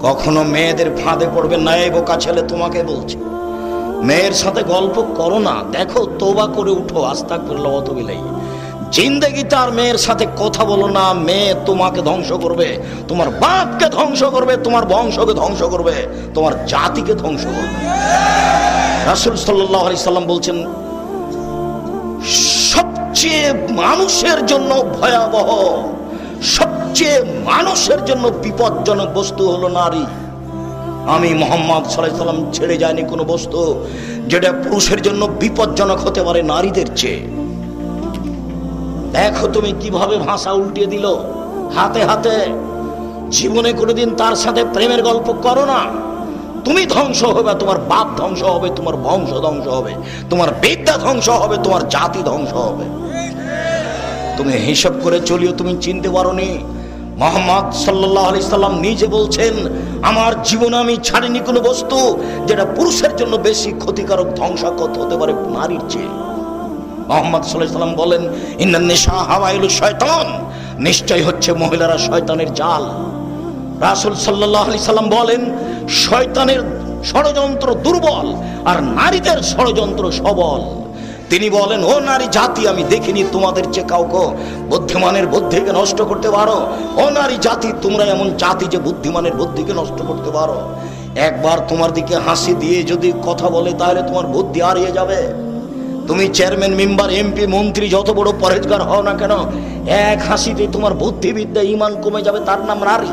কখনো মেয়েদের ফাঁদে পড়বে না। এই বোকা ছেলে, তোমাকে বলছি, মেয়ের সাথে গল্প করো না। দেখো, তওবা করে উঠো, আস্তাগফিরুল্লাহ ওয়া আতুবু ইলাইহি। জিন্দেগিতে আর মেয়ের সাথে কথা বলো না। মেয়ে তোমাকে ধ্বংস করবে, তোমার বাপকে ধ্বংস করবে, তোমার বংশকে ধ্বংস করবে, তোমার জাতিকে ধ্বংস করবে। রাসূল সাল্লাল্লাহু আলাইহি সাল্লাম বলছেন, সবচেয়ে মানুষের জন্য ভয়াবহ, সবচেয়ে মানুষের জন্য বিপজ্জনক বস্তু হলো নারী। আমি মুহাম্মদ সাল্লাল্লাহু আলাইহি সাল্লাম ছেড়ে যায়নি কোনো বস্তু যেটা পুরুষের জন্য বিপজ্জনক হতে পারে নারীদের চেয়ে। দেখো তুমি কিভাবে ভাষা উল্টিয়ে দিল হাতে হাতে। জীবনে কোনোদিন তার সাথে প্রেমের গল্প করো না। তুমি ধ্বংস হবে, তোমার বাপ ধ্বংস হবে, তোমার বংশ ধ্বংস হবে, তোমার বিদ্যা ধ্বংস হবে, তোমার জাতি ধ্বংস হবে। তুমি হিসাব করে চলিও, তুমি চিনতে পারোনি। মুহাম্মদ সাল্লাল্লাহু আলাইহি সাল্লাম নিজে বলছেন, আমার জীবনে আমি ছাড়িনি কোনো বস্তু যেটা পুরুষের জন্য বেশি ক্ষতিকারক, ধ্বংসাত্মক হতে পারে নারীর চেয়ে। মুহাম্মদ সাল্লাল্লাহু আলাইহি সাল্লাম বলেন, ইন্নান নিসা হাওয়াইলু শয়তান, নিশ্চয় হচ্ছে মহিলারা শয়তানের জাল। রাসূল সাল্লাল্লাহু আলাইহি সাল্লাম বলেন, শয়তানের ষড়যন্ত্র দুর্বল আর নারীদের ষড়যন্ত্র সবল। তিনি বলেন, ও নারী জাতি, আমি দেখিনি তোমাদের চেয়ে কাউকে বুদ্ধিমানের বুদ্ধিকে নষ্ট করতে পারো। ও নারী জাতি, তোমরা এমন জাতি যে বুদ্ধিমানের বুদ্ধিকে নষ্ট করতে পারো। একবার তোমার দিকে হাসি দিয়ে যদি কথা বলে, তাহলে তোমার বুদ্ধি হারিয়ে যাবে। তুমি চেয়ারম্যান, মেম্বার, এমপি, মন্ত্রী, যত বড় পরেজগার হও না কেন, এক হাসিতে তোমার বুদ্ধিবিদ্যা, ঈমান কমে যাবে। তার নাম নারী।